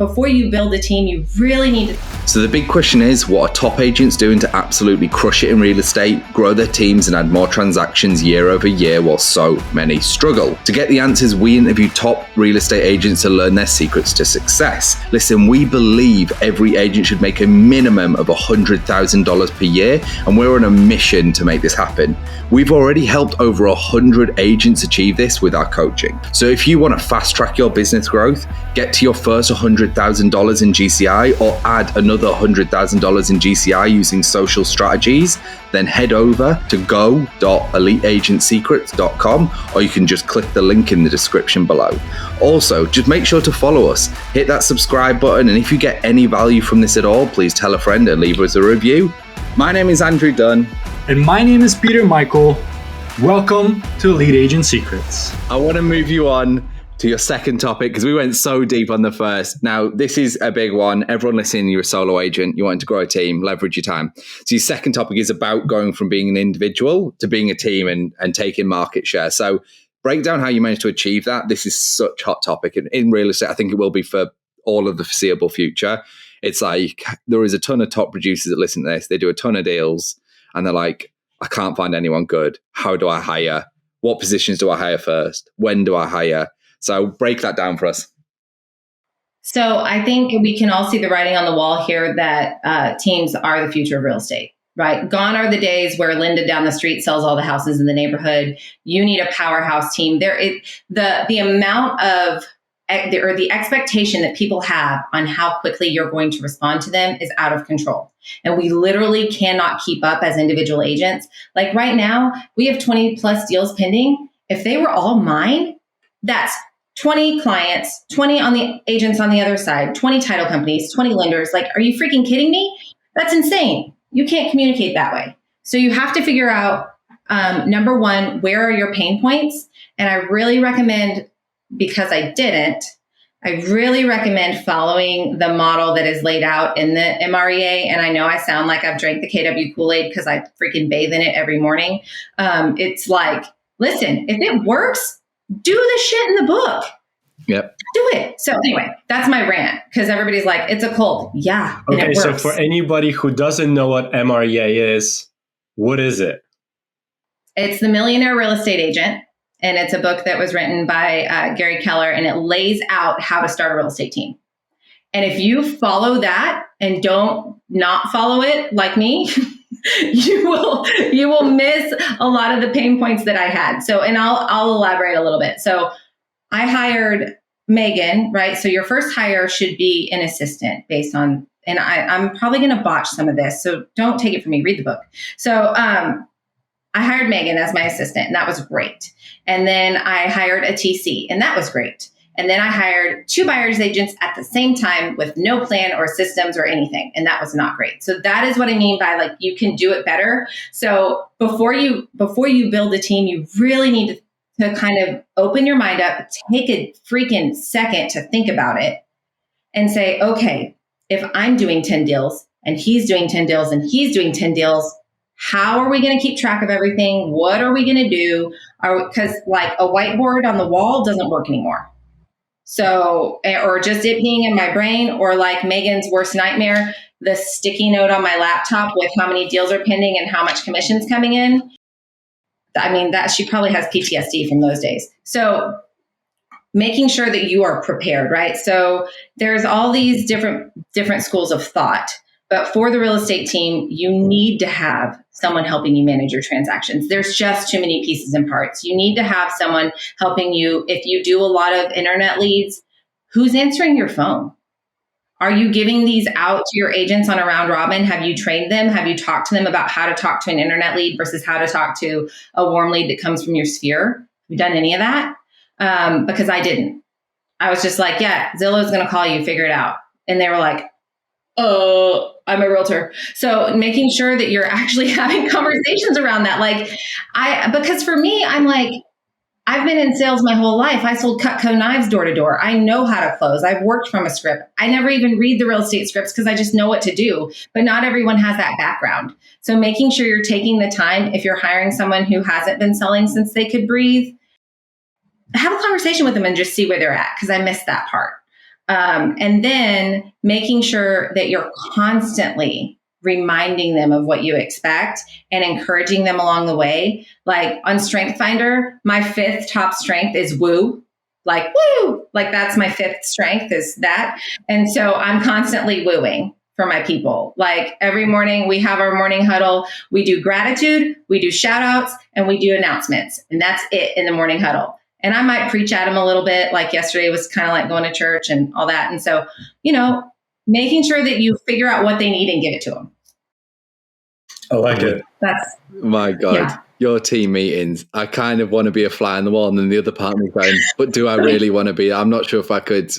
before you build a team, you really need to. So the big question is, what are top agents doing to absolutely crush it in real estate, grow their teams and add more transactions year over year while so many struggle? To get the answers, we interview top real estate agents to learn their secrets to success. Listen, we believe every agent should make a minimum of $100,000 per year, and we're on a mission to make this happen. We've already helped over 100 agents achieve this with our coaching. So if you want to fast track your business growth, get to your first $100,000 in GCI or add another $100,000 in GCI using social strategies, then head over to go.eliteagentsecrets.com, or you can just click the link in the description below. Also, just make sure to follow us, hit that subscribe button, and if you get any value from this at all, please tell a friend and leave us a review. My name is Andrew Dunn. And my name is Peter Michael. Welcome to Elite Agent Secrets. I want to move you on to your second topic because we went so deep on the first. Now, this is a big one. Everyone listening, you're a solo agent, you want to grow a team, leverage your time. So your second topic is about going from being an individual to being a team and taking market share. So break down how you managed to achieve that. This is such a hot topic. In real estate, I think it will be for all of the foreseeable future. It's like there is a ton of top producers that listen to this. They do a ton of deals and they're like, I can't find anyone good. How do I hire? What positions do I hire first? When do I hire? So break that down for us. So I think we can all see the writing on the wall here that teams are the future of real estate, right? Gone are the days where Linda down the street sells all the houses in the neighborhood. You need a powerhouse team. The amount of or the expectation that people have on how quickly you're going to respond to them is out of control. And we literally cannot keep up as individual agents. Like right now, we have 20 plus deals pending. If they were all mine, that's 20 clients, 20 on the agents on the other side, 20 title companies, 20 lenders. Like, are you freaking kidding me? That's insane. You can't communicate that way. So you have to figure out, number one, where are your pain points? And I really recommend, because I really recommend following the model that is laid out in the MREA. And I know I sound like I've drank the KW Kool-Aid because I freaking bathe in it every morning. It's like, listen, if it works, do the shit in the book. Yep. Do it. So anyway, that's my rant because everybody's like, it's a cult. Yeah. Okay, so for anybody who doesn't know what MREA is, what is it? It's the Millionaire Real Estate Agent. And it's a book that was written by Gary Keller, and it lays out how to start a real estate team. And if you follow that and don't not follow it like me, you will miss a lot of the pain points that I had. So, and I'll elaborate a little bit. So I hired Megan, right? So your first hire should be an assistant based on, and I'm probably going to botch some of this. So don't take it from me, read the book. So, I hired Megan as my assistant, and that was great. And then I hired a TC, and that was great. And then I hired 2 buyer's agents at the same time with no plan or systems or anything, and that was not great. So that is what I mean by like you can do it better. So before you build a team, you really need to kind of open your mind up, take a freaking second to think about it, and say, okay, if I'm doing 10 deals and he's doing 10 deals and he's doing 10 deals. How are we going to keep track of everything? What are we going to do? Because like a whiteboard on the wall doesn't work anymore. So, or just it being in my brain, or like Megan's worst nightmare, the sticky note on my laptop with how many deals are pending and how much commission's coming in. I mean, that she probably has PTSD from those days. So making sure that you are prepared, right? So there's all these different schools of thought. But for the real estate team, you need to have someone helping you manage your transactions. There's just too many pieces and parts. You need to have someone helping you. If you do a lot of internet leads, who's answering your phone? Are you giving these out to your agents on a round robin? Have you trained them? Have you talked to them about how to talk to an internet lead versus how to talk to a warm lead that comes from your sphere? Have you done any of that? Because I didn't. I was just like, yeah, Zillow's going to call you, figure it out. And they were like, oh, I'm a realtor. So making sure that you're actually having conversations around that. Because for me, I'm like, I've been in sales my whole life. I sold Cutco knives door to door. I know how to close. I've worked from a script. I never even read the real estate scripts because I just know what to do. But not everyone has that background. So making sure you're taking the time, if you're hiring someone who hasn't been selling since they could breathe, have a conversation with them and just see where they're at, because I missed that part. And then making sure that you're constantly reminding them of what you expect and encouraging them along the way. Like on Strength Finder, my 5th top strength is woo. Like, woo, like that's my 5th strength is that. And so I'm constantly wooing for my people. Like every morning we have our morning huddle, we do gratitude, we do shout outs, and we do announcements. And that's it in the morning huddle. And I might preach at them a little bit. Like yesterday was kind of like going to church and all that. And so, making sure that you figure out what they need and give it to them. I like it. That's my God. Yeah. Your team meetings, I kind of want to be a fly on the wall, and then the other part of me going, but do I really want to be? I'm not sure if I could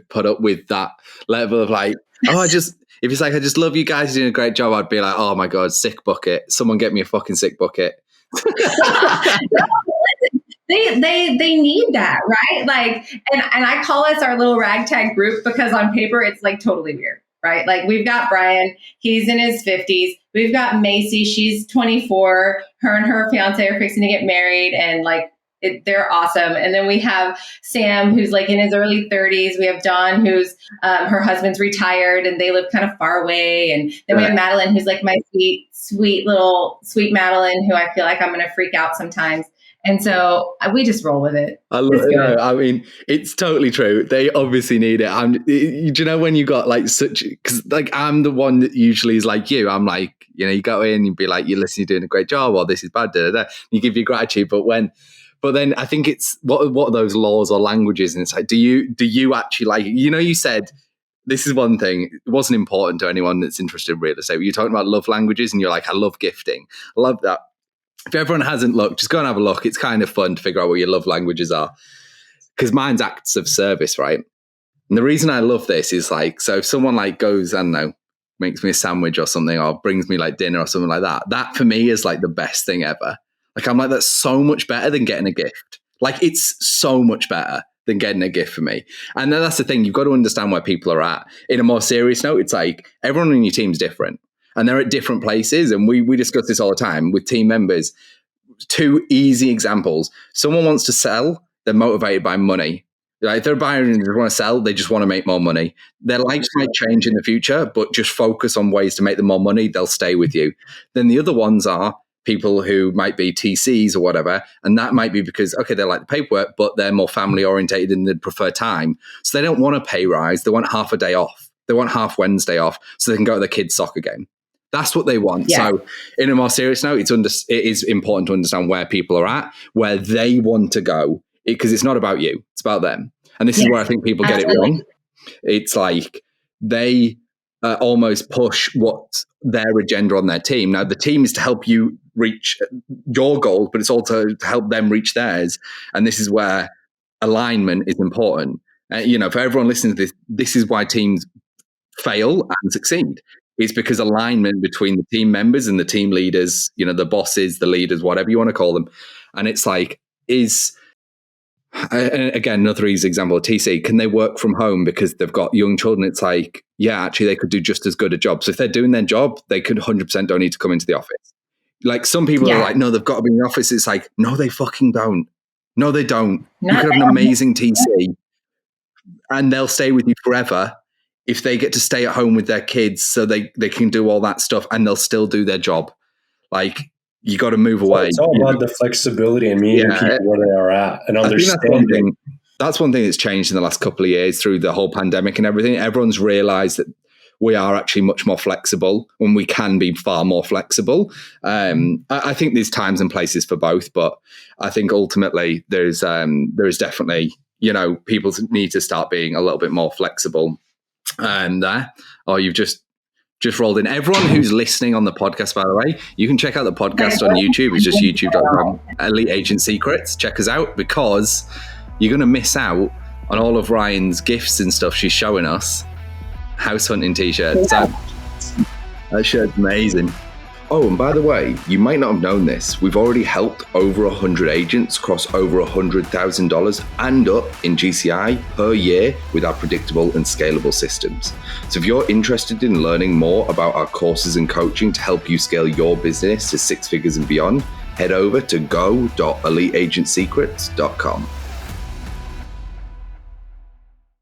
put up with that level of like, if it's like, I just love you guys, you're doing a great job. I'd be like, oh my God, sick bucket. Someone get me a fucking sick bucket. They need that, right? Like, and I call us our little ragtag group because on paper it's like totally weird, right? Like we've got Brian, he's in his 50s. We've got Macy, she's 24. Her and her fiance are fixing to get married, and like they're awesome. And then we have Sam, who's like in his early 30s. We have Dawn, who's her husband's retired, and they live kind of far away. And then we have Madeline, who's like my sweet Madeline, who I feel like I'm going to freak out sometimes. And so we just roll with it. I love it. I mean, it's totally true. They obviously need it. Do you know when you got like because like I'm the one that usually is like you. I'm like, you go in, you'd be like, you're listening, you're doing a great job, or this is bad, You give your gratitude, but then I think it's what are those laws or languages? And it's like, do you actually like? You said this is one thing. It wasn't important to anyone that's interested in real estate. You're talking about love languages, and you're like, I love gifting. I love that. If everyone hasn't looked, just go and have a look. It's kind of fun to figure out what your love languages are. Because mine's acts of service, right? And the reason I love this is like, so if someone like goes, I don't know, makes me a sandwich or something, or brings me like dinner or something like that, that for me is like the best thing ever. Like, I'm like, that's so much better than getting a gift. Like, it's so much better than getting a gift for me. And then that's the thing. You've got to understand where people are at. In a more serious note, it's like everyone on your team's different. And they're at different places. And we discuss this all the time with team members. 2 easy examples. Someone wants to sell, they're motivated by money. Like if they're a buyer and they want to sell, they just want to make more money. Their lives might change in the future, but just focus on ways to make them more money, they'll stay with you. Then the other ones are people who might be TCs or whatever. And that might be because, okay, they like the paperwork, but they're more family orientated and they prefer time. So they don't want a pay rise. They want half a day off. They want half Wednesday off so they can go to their kids' soccer game. That's what they want. Yeah. So in a more serious note, it is important to understand where people are at, where they want to go, because it's not about you, it's about them. And this is where I think people get it wrong. It's like they almost push what their agenda on their team. Now, the team is to help you reach your goals, but it's also to help them reach theirs. And this is where alignment is important. For everyone listening to this, this is why teams fail and succeed. It's because alignment between the team members and the team leaders, the bosses, the leaders, whatever you want to call them. And it's like, again, another easy example of TC, can they work from home because they've got young children? It's like, yeah, actually they could do just as good a job. So if they're doing their job, they could 100% don't need to come into the office. Like some people are like, no, they've got to be in the office. It's like, no, they fucking don't. No, they don't. You could have an amazing TC and they'll stay with you forever if they get to stay at home with their kids so they can do all that stuff and they'll still do their job. Like, you got to move away. It's all about the flexibility and meeting people where they are at and understanding. That's one thing that's changed in the last couple of years through the whole pandemic and everything. Everyone's realized that we are actually much more flexible when we can be far more flexible. I think there's times and places for both, but I think ultimately there's definitely, people need to start being a little bit more flexible there. Or you've just rolled in. Everyone who's listening on the podcast, by the way, you can check out the podcast on YouTube. It's just youtube.com, Elite Agent Secrets. Check us out because you're going to miss out on all of Ryan's gifts and stuff she's showing us. House hunting t-shirts. That shirt's amazing. Oh, and by the way, you might not have known this. We've already helped over 100 agents cross over $100,000 and up in GCI per year with our predictable and scalable systems. So if you're interested in learning more about our courses and coaching to help you scale your business to 6 figures and beyond, head over to go.eliteagentsecrets.com.